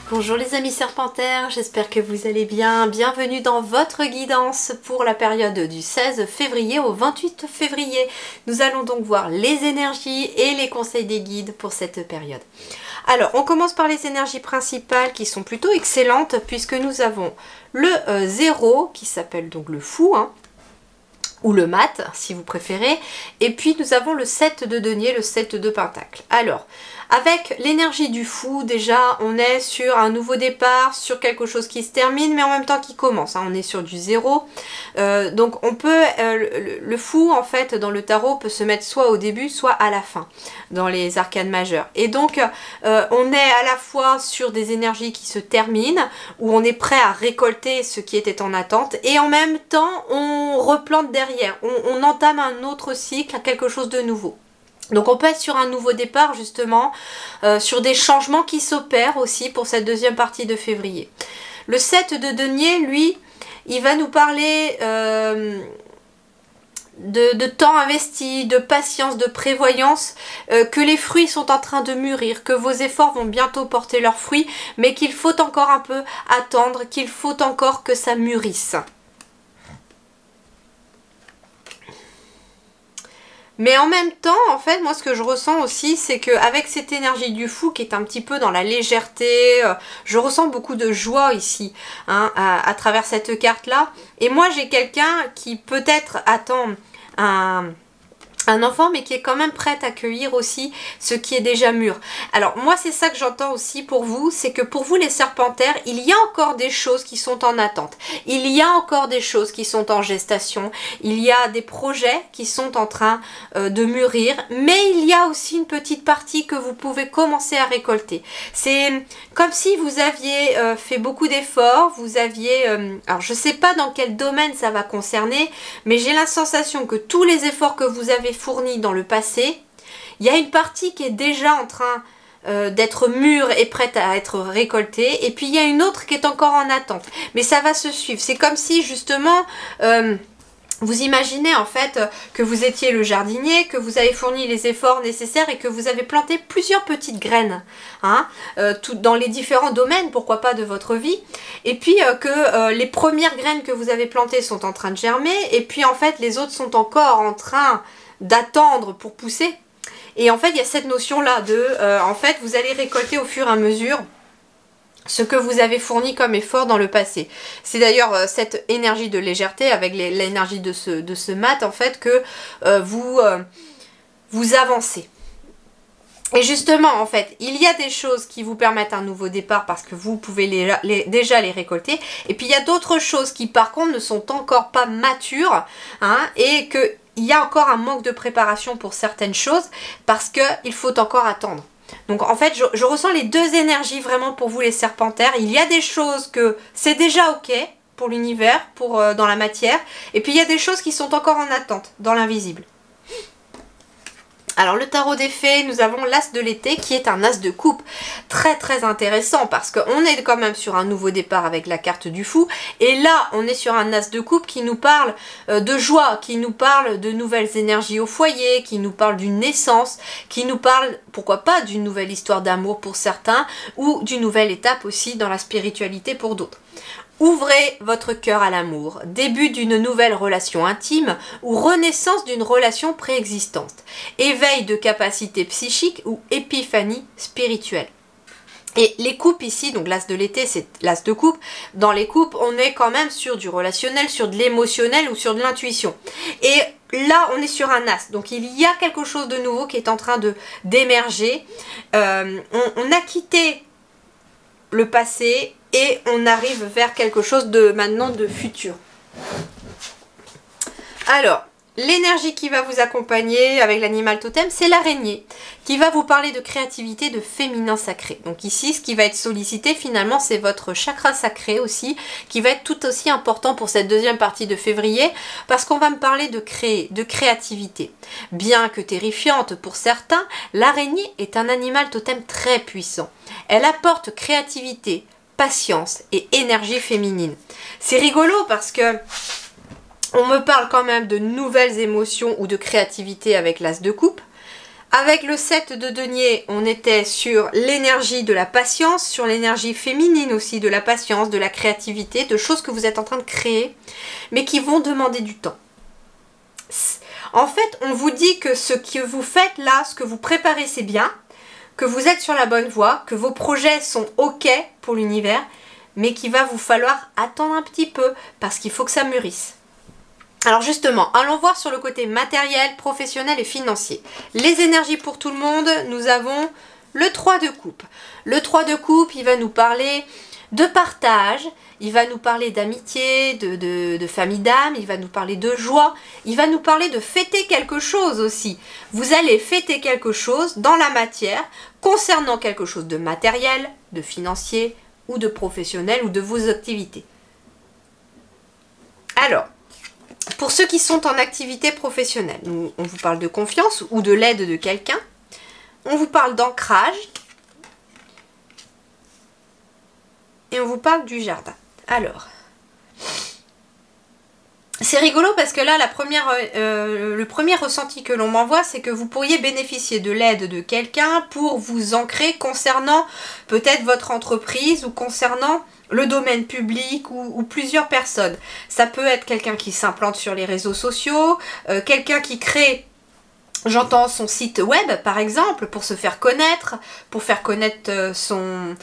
Bonjour les amis serpentaires, j'espère que vous allez bien. Bienvenue dans votre guidance pour la période du 16 février au 28 février. Nous allons donc voir les énergies et les conseils des guides pour cette période. Alors, on commence par les énergies principales qui sont plutôt excellentes puisque nous avons le 0 qui s'appelle donc le fou, ou le mat si vous préférez, et puis nous avons le 7 de denier, le 7 de pentacle. Alors, avec l'énergie du fou, déjà on est sur un nouveau départ, sur quelque chose qui se termine mais en même temps qui commence, on est sur du 0, donc on peut, le fou en fait dans le tarot peut se mettre soit au début soit à la fin dans les arcanes majeures, et donc on est à la fois sur des énergies qui se terminent, où on est prêt à récolter ce qui était en attente, et en même temps on replante derrière, on entame un autre cycle, quelque chose de nouveau. Donc on peut être sur un nouveau départ justement, sur des changements qui s'opèrent aussi pour cette deuxième partie de février. Le 7 de denier, lui, il va nous parler de temps investi, de patience, de prévoyance, que les fruits sont en train de mûrir, que vos efforts vont bientôt porter leurs fruits, mais qu'il faut encore un peu attendre, qu'il faut encore que ça mûrisse. Mais en même temps, en fait, moi ce que je ressens aussi, c'est qu'avec cette énergie du fou qui est un petit peu dans la légèreté, je ressens beaucoup de joie ici, à travers cette carte-là. Et moi j'ai quelqu'un qui peut-être attend un enfant, mais qui est quand même prête à accueillir aussi ce qui est déjà mûr. Alors moi c'est ça que j'entends aussi pour vous, c'est que pour vous les serpentaires, il y a encore des choses qui sont en attente, il y a encore des choses qui sont en gestation, il y a des projets qui sont en train de mûrir, mais il y a aussi une petite partie que vous pouvez commencer à récolter. C'est comme si vous aviez fait beaucoup d'efforts, vous aviez, alors je sais pas dans quel domaine ça va concerner, mais j'ai la sensation que tous les efforts que vous avez fournis dans le passé, il y a une partie qui est déjà en train d'être mûre et prête à être récoltée, et puis il y a une autre qui est encore en attente, mais ça va se suivre. C'est comme si justement vous imaginez en fait que vous étiez le jardinier, que vous avez fourni les efforts nécessaires et que vous avez planté plusieurs petites graines, tout dans les différents domaines, pourquoi pas, de votre vie, et puis que les premières graines que vous avez plantées sont en train de germer, et puis en fait les autres sont encore en train d'attendre pour pousser. Et en fait il y a cette notion là de en fait vous allez récolter au fur et à mesure ce que vous avez fourni comme effort dans le passé. C'est d'ailleurs cette énergie de légèreté avec l'énergie de ce mat en fait que vous avancez. Et justement en fait il y a des choses qui vous permettent un nouveau départ parce que vous pouvez déjà les récolter, et puis il y a d'autres choses qui par contre ne sont encore pas matures, et que il y a encore un manque de préparation pour certaines choses parce qu'il faut encore attendre. Donc en fait je ressens les deux énergies vraiment pour vous les serpentaires. Il y a des choses que c'est déjà ok pour l'univers, dans la matière, et puis il y a des choses qui sont encore en attente dans l'invisible. Alors le tarot des fées, nous avons l'as de l'été qui est un as de coupe, très très intéressant parce qu'on est quand même sur un nouveau départ avec la carte du fou, et là on est sur un as de coupe qui nous parle de joie, qui nous parle de nouvelles énergies au foyer, qui nous parle d'une naissance, qui nous parle pourquoi pas d'une nouvelle histoire d'amour pour certains, ou d'une nouvelle étape aussi dans la spiritualité pour d'autres. Ouvrez votre cœur à l'amour, début d'une nouvelle relation intime ou renaissance d'une relation préexistante, éveil de capacités psychiques ou épiphanie spirituelle. Et les coupes ici, donc l'as de l'été c'est l'as de coupe, dans les coupes on est quand même sur du relationnel, sur de l'émotionnel ou sur de l'intuition. Et là on est sur un as, donc il y a quelque chose de nouveau qui est en train d'émerger. On a quitté le passé et on arrive vers quelque chose de maintenant de futur. Alors, l'énergie qui va vous accompagner avec l'animal totem, c'est l'araignée, qui va vous parler de créativité, de féminin sacré. Donc ici, ce qui va être sollicité finalement, c'est votre chakra sacré aussi, qui va être tout aussi important pour cette deuxième partie de février, parce qu'on va me parler de créer, de créativité. Bien que terrifiante pour certains, l'araignée est un animal totem très puissant. Elle apporte créativité, patience et énergie féminine. C'est rigolo parce que on me parle quand même de nouvelles émotions ou de créativité avec l'as de coupe, Avec le 7 de denier, on était sur l'énergie de la patience, sur l'énergie féminine aussi, de la patience, de la créativité, de choses que vous êtes en train de créer, mais qui vont demander du temps. En fait, on vous dit que ce que vous faites là, ce que vous préparez, c'est bien, que vous êtes sur la bonne voie, que vos projets sont OK pour l'univers, mais qu'il va vous falloir attendre un petit peu, parce qu'il faut que ça mûrisse. Alors justement, allons voir sur le côté matériel, professionnel et financier. Les énergies pour tout le monde, nous avons le 3 de coupe. Le 3 de coupe, il va nous parler de partage, il va nous parler d'amitié, de famille d'âme, il va nous parler de joie, il va nous parler de fêter quelque chose aussi. Vous allez fêter quelque chose dans la matière concernant quelque chose de matériel, de financier ou de professionnel ou de vos activités. Alors, pour ceux qui sont en activité professionnelle, on vous parle de confiance ou de l'aide de quelqu'un. On vous parle d'ancrage. Et on vous parle du jardin. Alors, c'est rigolo parce que là, le premier ressenti que l'on m'envoie, c'est que vous pourriez bénéficier de l'aide de quelqu'un pour vous ancrer concernant peut-être votre entreprise ou concernant le domaine public ou plusieurs personnes. Ça peut être quelqu'un qui s'implante sur les réseaux sociaux, quelqu'un qui crée, j'entends, son site web par exemple, pour se faire connaître, pour faire connaître son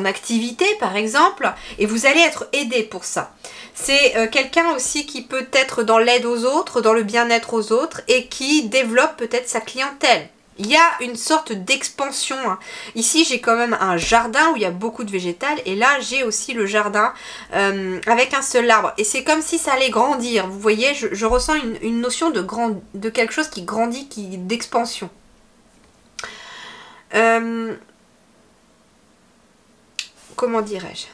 activité par exemple, et vous allez être aidé pour ça. C'est quelqu'un aussi qui peut être dans l'aide aux autres, dans le bien-être aux autres, et qui développe peut-être sa clientèle. Il y a une sorte d'expansion. Ici, j'ai quand même un jardin où il y a beaucoup de végétal. Et là, j'ai aussi le jardin avec un seul arbre. Et c'est comme si ça allait grandir. Vous voyez, je ressens une notion de quelque chose qui grandit, d'expansion. Comment dirais-je?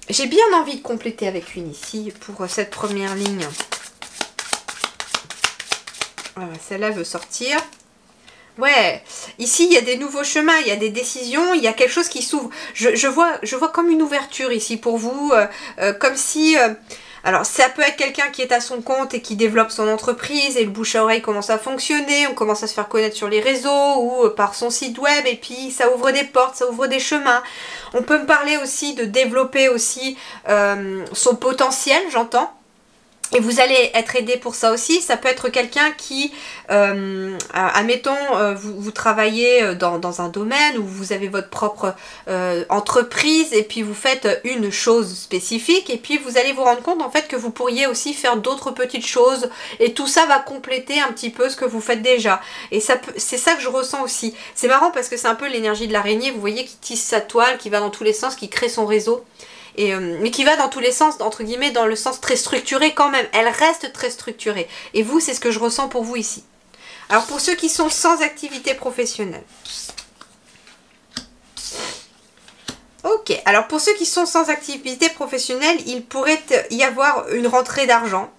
J'ai bien envie de compléter avec une ici pour cette première ligne. Voilà, celle-là veut sortir. Ouais, ici il y a des nouveaux chemins, il y a des décisions, il y a quelque chose qui s'ouvre. Je vois comme une ouverture ici pour vous, comme si... alors ça peut être quelqu'un qui est à son compte et qui développe son entreprise et le bouche à oreille commence à fonctionner, on commence à se faire connaître sur les réseaux ou par son site web et puis ça ouvre des portes, ça ouvre des chemins. On peut me parler aussi de développer aussi son potentiel, j'entends. Et vous allez être aidé pour ça aussi. Ça peut être quelqu'un qui, admettons, vous travaillez dans un domaine où vous avez votre propre entreprise et puis vous faites une chose spécifique et puis vous allez vous rendre compte en fait que vous pourriez aussi faire d'autres petites choses et tout ça va compléter un petit peu ce que vous faites déjà. Et c'est ça que je ressens aussi. C'est marrant parce que c'est un peu l'énergie de l'araignée, vous voyez, qui tisse sa toile, qui va dans tous les sens, qui crée son réseau. Mais qui va dans tous les sens, entre guillemets, dans le sens très structuré quand même. Elle reste très structurée. Et vous, c'est ce que je ressens pour vous ici. Alors pour ceux qui sont sans activité professionnelle. Ok, alors pour ceux qui sont sans activité professionnelle, il pourrait y avoir une rentrée d'argent.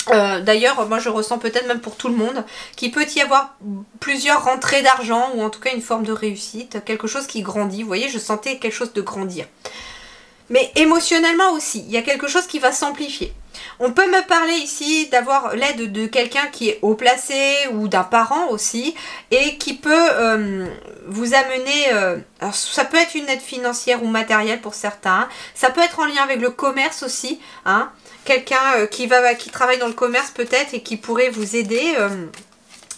D'ailleurs, moi je ressens peut-être même pour tout le monde qu'il peut y avoir plusieurs rentrées d'argent ou en tout cas une forme de réussite, quelque chose qui grandit. Vous voyez, je sentais quelque chose de grandir. Mais émotionnellement aussi, il y a quelque chose qui va s'amplifier. On peut me parler ici d'avoir l'aide de quelqu'un qui est haut placé ou d'un parent aussi et qui peut vous amener, alors ça peut être une aide financière ou matérielle pour certains, ça peut être en lien avec le commerce aussi, hein, quelqu'un qui travaille dans le commerce peut-être et qui pourrait vous aider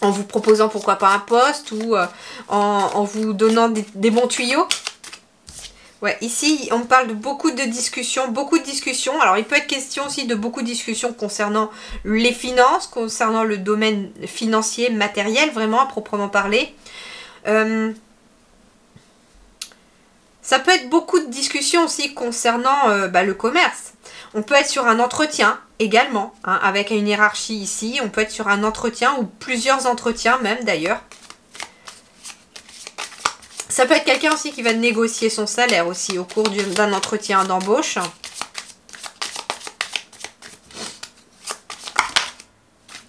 en vous proposant pourquoi pas un poste ou en vous donnant des bons tuyaux. Ouais, ici, on parle de beaucoup de discussions. Alors, il peut être question aussi de beaucoup de discussions concernant les finances, concernant le domaine financier, matériel, vraiment, à proprement parler. Ça peut être beaucoup de discussions aussi concernant le commerce. On peut être sur un entretien également, hein, avec une hiérarchie ici. On peut être sur un entretien ou plusieurs entretiens même d'ailleurs. Ça peut être quelqu'un aussi qui va négocier son salaire aussi au cours d'un entretien d'embauche.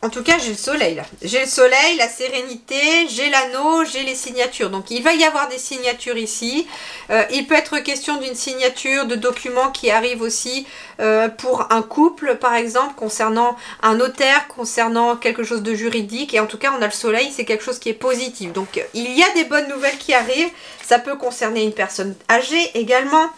En tout cas, j'ai le soleil là. J'ai le soleil, la sérénité, j'ai l'anneau, j'ai les signatures. Donc il va y avoir des signatures ici. Il peut être question d'une signature de documents qui arrive aussi pour un couple, par exemple, concernant un notaire, concernant quelque chose de juridique. Et en tout cas, on a le soleil, c'est quelque chose qui est positif. Donc il y a des bonnes nouvelles qui arrivent. Ça peut concerner une personne âgée également.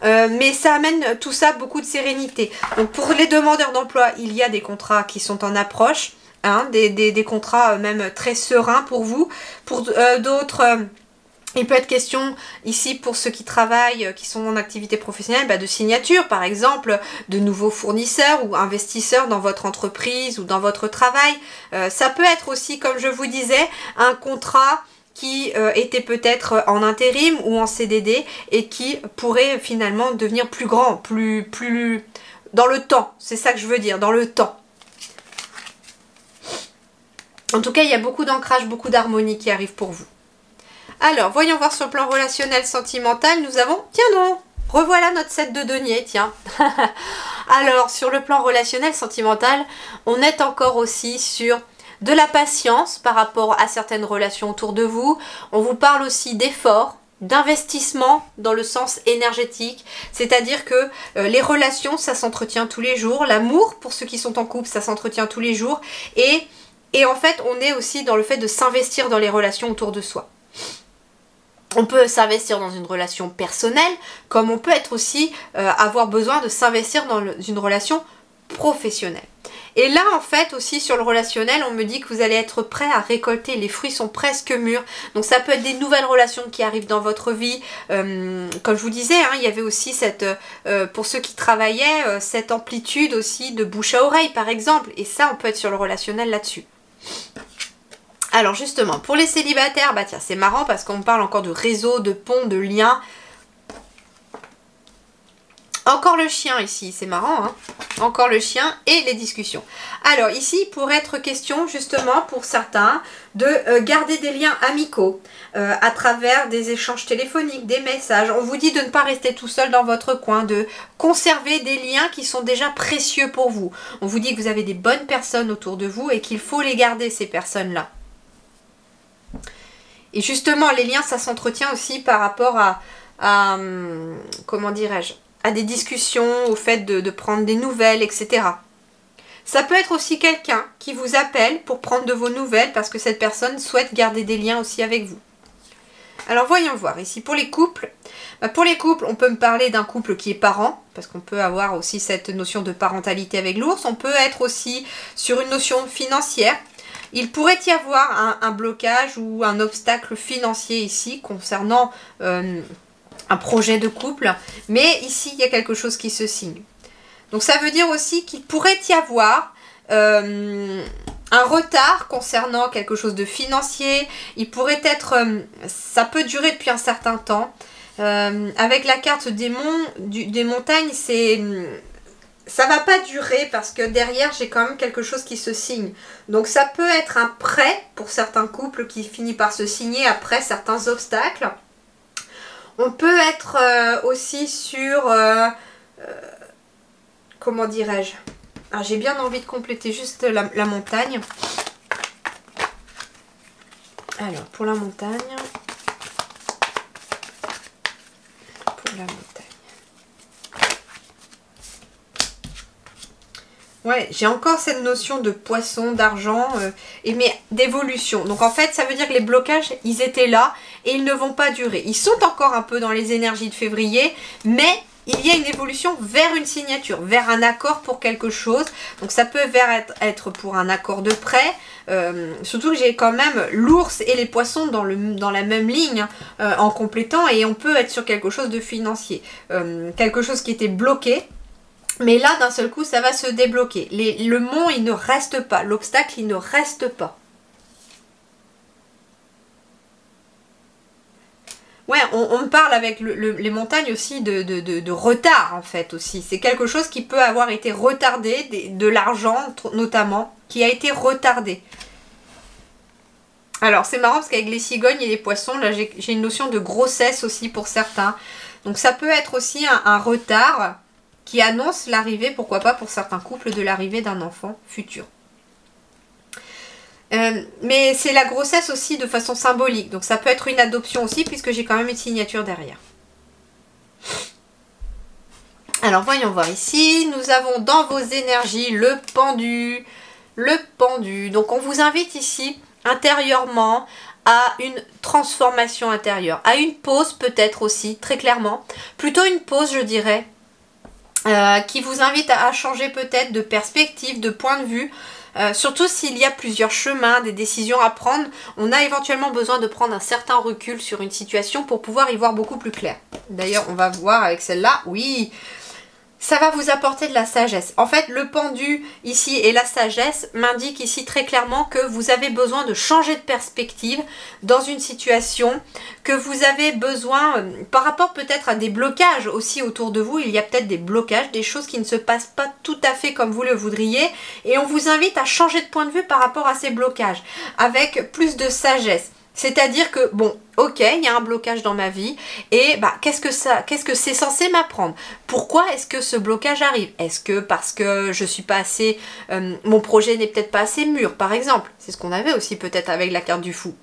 Mais ça amène tout ça beaucoup de sérénité. Donc pour les demandeurs d'emploi, il y a des contrats qui sont en approche, hein, des contrats même très sereins pour vous. Pour d'autres, il peut être question ici pour ceux qui travaillent, qui sont en activité professionnelle, de signature par exemple, de nouveaux fournisseurs ou investisseurs dans votre entreprise ou dans votre travail. Ça peut être aussi, comme je vous disais, un contrat qui était peut-être en intérim ou en CDD et qui pourrait finalement devenir plus grand, plus dans le temps. C'est ça que je veux dire, dans le temps. En tout cas, il y a beaucoup d'ancrage, beaucoup d'harmonie qui arrive pour vous. Alors, voyons voir sur le plan relationnel sentimental, nous avons, tiens non, revoilà notre set de deniers, tiens. Alors, sur le plan relationnel sentimental, on est encore aussi sur de la patience par rapport à certaines relations autour de vous. On vous parle aussi d'efforts, d'investissement dans le sens énergétique, c'est-à-dire que les relations, ça s'entretient tous les jours. L'amour, pour ceux qui sont en couple, ça s'entretient tous les jours. Et en fait, on est aussi dans le fait de s'investir dans les relations autour de soi. On peut s'investir dans une relation personnelle, comme on peut être aussi avoir besoin de s'investir dans une relation professionnelle. Et là, en fait, aussi sur le relationnel, on me dit que vous allez être prêt à récolter. Les fruits sont presque mûrs. Donc, ça peut être des nouvelles relations qui arrivent dans votre vie. Comme je vous disais, hein, il y avait aussi cette, pour ceux qui travaillaient, cette amplitude aussi de bouche à oreille, par exemple. Et ça, on peut être sur le relationnel là-dessus. Alors, justement, pour les célibataires, tiens, c'est marrant parce qu'on me parle encore de réseau, de pont, de lien. Encore le chien ici, c'est marrant, hein. Encore le chien et les discussions. Alors ici, il pourrait être question justement pour certains de garder des liens amicaux à travers des échanges téléphoniques, des messages. On vous dit de ne pas rester tout seul dans votre coin, de conserver des liens qui sont déjà précieux pour vous. On vous dit que vous avez des bonnes personnes autour de vous et qu'il faut les garder, ces personnes-là. Et justement, les liens, ça s'entretient aussi par rapport à comment dirais-je, à des discussions, au fait de prendre des nouvelles, etc. Ça peut être aussi quelqu'un qui vous appelle pour prendre de vos nouvelles parce que cette personne souhaite garder des liens aussi avec vous. Alors voyons voir ici pour les couples. Pour les couples, on peut me parler d'un couple qui est parent, parce qu'on peut avoir aussi cette notion de parentalité avec l'ours. On peut être aussi sur une notion financière. Il pourrait y avoir un blocage ou un obstacle financier ici concernant un projet de couple, mais ici il y a quelque chose qui se signe. Donc ça veut dire aussi qu'il pourrait y avoir un retard concernant quelque chose de financier. Il pourrait être, ça peut durer depuis un certain temps. Avec la carte des montagnes, ça va pas durer parce que derrière j'ai quand même quelque chose qui se signe. Donc ça peut être un prêt pour certains couples qui finit par se signer après certains obstacles. On peut être aussi sur, comment dirais-je, j'ai bien envie de compléter juste la montagne. Alors, pour la montagne. Ouais, j'ai encore cette notion de poisson, d'argent, mais d'évolution. Donc en fait, ça veut dire que les blocages, ils étaient là et ils ne vont pas durer. Ils sont encore un peu dans les énergies de février, mais il y a une évolution vers une signature, vers un accord pour quelque chose. Donc ça peut être pour un accord de prêt. Surtout que j'ai quand même l'ours et les poissons dans la même ligne en complétant. Et on peut être sur quelque chose de financier. Quelque chose qui était bloqué. Mais là, d'un seul coup, ça va se débloquer. Le mont, il ne reste pas. L'obstacle, il ne reste pas. Ouais, on me parle avec les montagnes aussi de retard, en fait, aussi. C'est quelque chose qui peut avoir été retardé, de l'argent, notamment, qui a été retardé. Alors, c'est marrant, parce qu'avec les cigognes et les poissons, là, j'ai une notion de grossesse aussi pour certains. Donc, ça peut être aussi un retard qui annonce l'arrivée, pourquoi pas pour certains couples, de l'arrivée d'un enfant futur. Mais c'est la grossesse aussi de façon symbolique. Donc ça peut être une adoption aussi puisque j'ai quand même une signature derrière. Alors voyons voir ici. Nous avons dans vos énergies le pendu. Le pendu. Donc on vous invite ici intérieurement à une transformation intérieure. À une pause peut-être aussi, très clairement. Plutôt une pause je dirais. Qui vous invite à changer peut-être de perspective, de point de vue. Surtout s'il y a plusieurs chemins, des décisions à prendre, on a éventuellement besoin de prendre un certain recul sur une situation pour pouvoir y voir beaucoup plus clair. D'ailleurs, on va voir avec celle-là, oui, ça va vous apporter de la sagesse. En fait, le pendu ici et la sagesse m'indiquent ici très clairement que vous avez besoin de changer de perspective dans une situation, que vous avez besoin, par rapport peut-être à des blocages aussi autour de vous, il y a peut-être des blocages, des choses qui ne se passent pas tout à fait comme vous le voudriez, et on vous invite à changer de point de vue par rapport à ces blocages, avec plus de sagesse. C'est-à-dire que, bon, ok, il y a un blocage dans ma vie, et bah, qu'est-ce que c'est censé m'apprendre? Pourquoi est-ce que ce blocage arrive? Est-ce que parce que je suis pas assez, mon projet n'est peut-être pas assez mûr, par exemple? C'est ce qu'on avait aussi peut-être avec la carte du fou.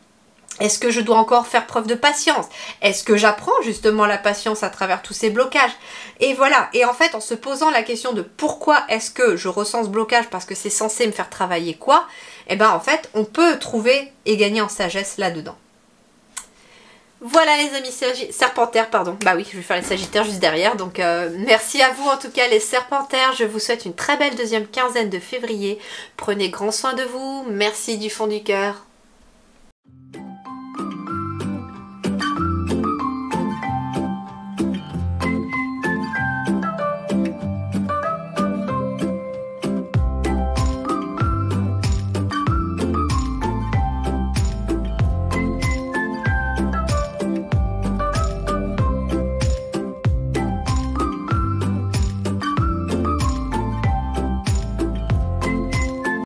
Est-ce que je dois encore faire preuve de patience? Est-ce que j'apprends justement la patience à travers tous ces blocages? Et voilà, et en fait en se posant la question de pourquoi est-ce que je ressens ce blocage parce que c'est censé me faire travailler quoi? Et ben en fait on peut trouver et gagner en sagesse là-dedans. Voilà les amis serpentaires, pardon, bah oui je vais faire les sagittaires juste derrière, donc merci à vous en tout cas les serpentaires, je vous souhaite une très belle deuxième quinzaine de février, prenez grand soin de vous, merci du fond du cœur.